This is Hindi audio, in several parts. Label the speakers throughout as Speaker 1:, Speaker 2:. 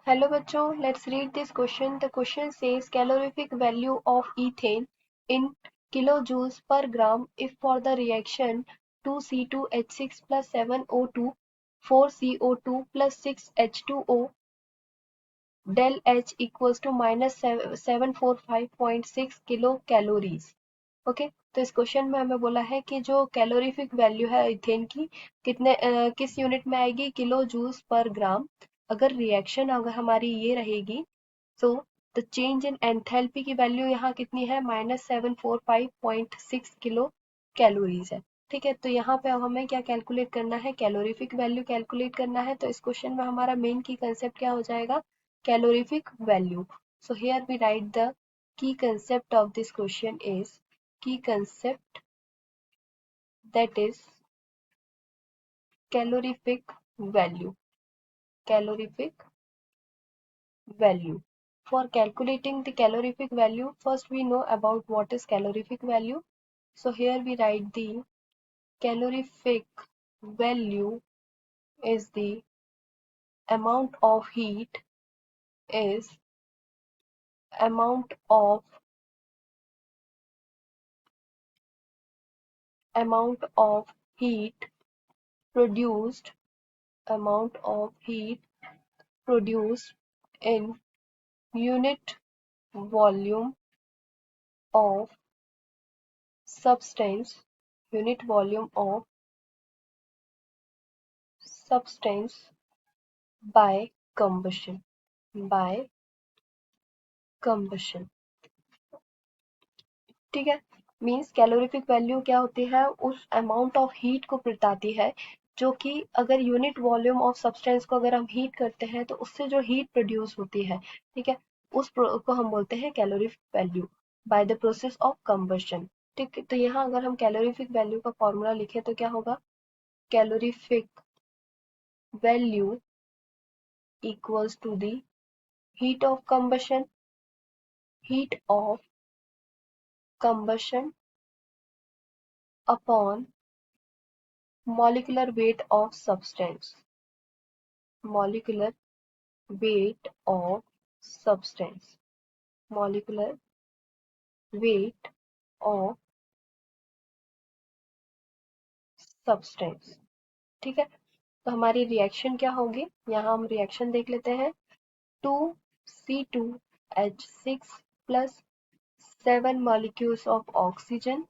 Speaker 1: Hello बच्चों, let's read this question. The question says calorific value of ethane in kilojoules per gram if for the reaction 2C2H6 plus 7O2 4CO2 plus 6H2O del H equals to minus 745.6 kilo calories. Okay, तो इस क्वेश्चन में हमें बोला है कि जो कैलोरीफिक वैल्यू है इथेन की किस यूनिट में आएगी, किलो जूल्स पर ग्राम। अगर रिएक्शन अगर हमारी ये रहेगी तो द चेंज इन एंथैल्पी की वैल्यू यहाँ कितनी है, -745.6 किलो कैलोरीज है। ठीक है, तो यहाँ पे अब हमें क्या कैलकुलेट करना है, कैलोरीफिक वैल्यू कैलकुलेट करना है। तो इस क्वेश्चन में हमारा मेन की कंसेप्ट क्या हो जाएगा, calorific value. So here we write the key concept of this question is key concept, that is calorific value. Calorific value. For calculating the calorific value, first we know about what is calorific value. So here we write the calorific value is the amount of heat is amount of heat produced amount of heat produced in unit volume of substance unit volume of substance by combustion ठीक है, मीन्स कैलोरीफिक वैल्यू क्या होती है, उस अमाउंट ऑफ हीट को बताती है जो कि अगर यूनिट वॉल्यूम ऑफ सब्सटेंस को अगर हम हीट करते हैं तो उससे जो हीट प्रोड्यूस होती है, ठीक है, को हम बोलते हैं calorific value by the process of combustion. ठीक है, तो यहाँ अगर हम कैलोरीफिक वैल्यू का फॉर्मूला लिखे तो क्या होगा, calorific value equals to the heat of combustion upon molecular weight of substance molecular weight of substance molecular weight of substance। ठीक है, तो हमारी रिएक्शन क्या होगी, यहाँ हम रिएक्शन देख लेते हैं। 2C2H6 plus 7 molecules of oxygen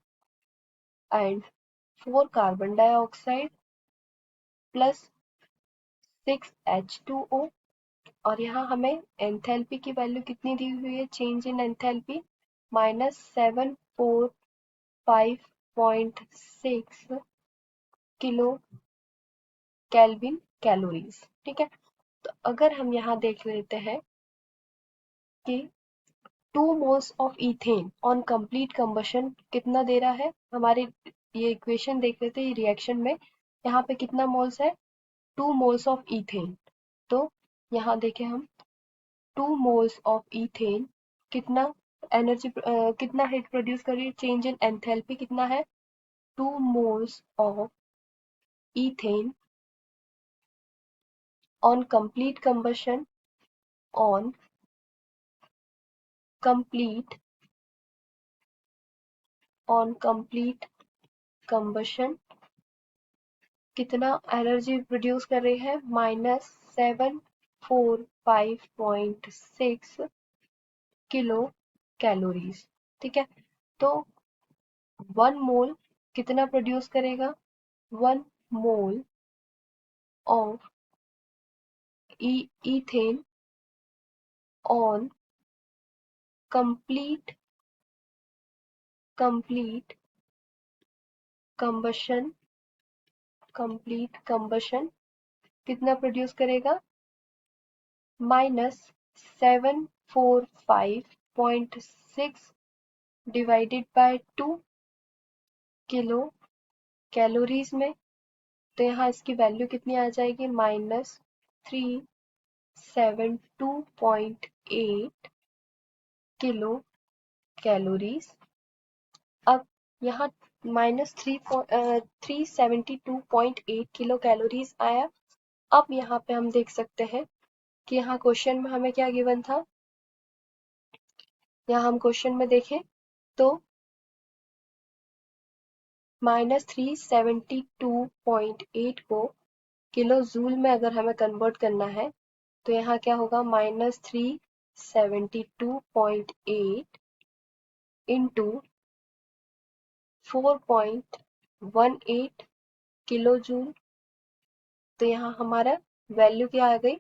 Speaker 1: and 4 carbon dioxide plus 6H2O, और यहाँ हमें एंथैल्पी की वैल्यू कितनी दी हुई है, change in enthalpy -745.6 kilo kelvin calories. ठीक है, तो अगर हम यहाँ देख लेते हैं कि 2 moles of ethane on complete combustion कितना दे रहा है, हमारे ये इक्वेशन देख लेते हैं रिएक्शन में, यहाँ पे कितना मोल्स है, 2 मोल्स ऑफ इथेन। तो यहाँ देखें हम 2 मोल्स ऑफ इथेन कितना एनर्जी कितना हीट प्रोड्यूस कर रही है, चेंज इन एंथैल्पी कितना है, 2 moles of ethane on complete combustion on complete combustion कितना एनर्जी प्रोड्यूस कर रही है, -745.6 किलो कैलोरीज। ठीक है, तो 1 मोल कितना प्रोड्यूस करेगा, 1 mole of ethane on complete combustion कितना प्रोड्यूस करेगा, -745.6 डिवाइडेड बाय 2 किलो कैलोरीज में, तो यहाँ इसकी वैल्यू कितनी आ जाएगी, -372.8 किलो कैलोरीज। अब यहाँ -372.8 किलो कैलोरीज आया। अब यहाँ पे हम देख सकते हैं कि यहाँ क्वेश्चन में हमें क्या गिवन था, यहाँ हम क्वेश्चन में देखें तो -372.8 को किलो जूल में अगर हमें कन्वर्ट करना है तो यहाँ क्या होगा, -372.8 इंटू 4.18 किलो जूल। तो यहाँ हमारा वैल्यू क्या आ गई,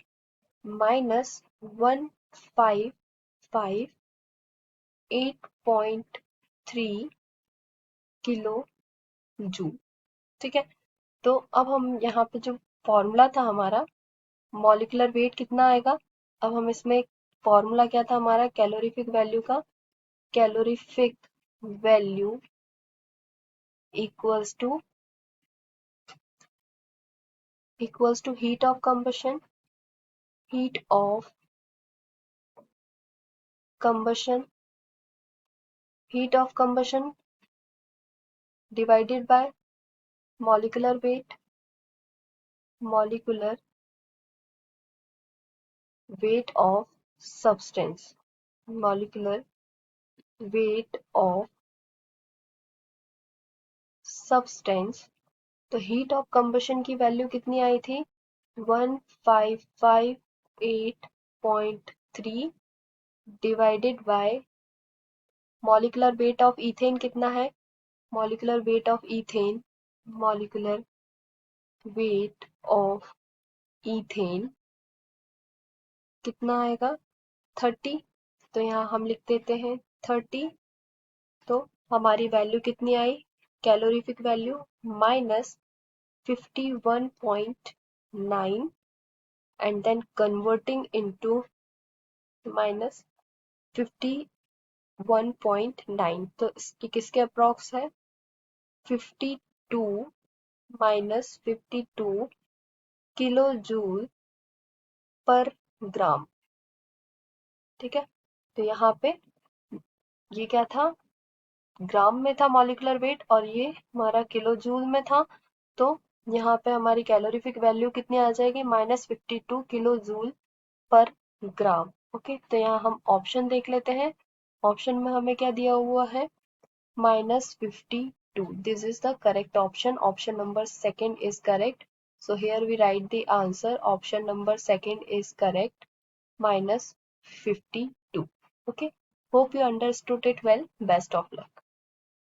Speaker 1: -1558.3 किलो जूल। ठीक है, तो अब हम यहाँ पे जो फॉर्मूला था हमारा, मॉलिक्यूलर वेट कितना आएगा, अब हम इसमें फॉर्मूला क्या था हमारा कैलोरीफिक वैल्यू का, calorific value equals to heat of combustion, heat of combustion, heat of combustion divided by molecular weight, molecular weight of substance, molecular weight of substance. तो हीट ऑफ कंबशन की वैल्यू कितनी आई थी, 1558.3 divided by molecular weight of ethane कितना है, molecular weight of ethane, molecular weight of ethane कितना आएगा 30। तो यहाँ हम लिख देते हैं 30। तो हमारी वैल्यू कितनी आई, calorific value -51.9 and then converting into -51.9, तो इसकी किसके अप्रॉक्स है, 52 -52 किलो जूल पर ग्राम। ठीक है, तो यहाँ पे ये क्या था, ग्राम में था मॉलिक्यूलर वेट और ये हमारा किलो जूल में था। तो यहाँ पे हमारी कैलोरीफिक वैल्यू कितनी आ जाएगी, -52 किलो जूल पर ग्राम। ओके, तो यहाँ हम ऑप्शन देख लेते हैं, ऑप्शन में हमें क्या दिया हुआ है, -52। This is the correct option, option number second is correct. So here we write the answer, option number second is correct, -52. Okay, hope you understood it well. Best of luck.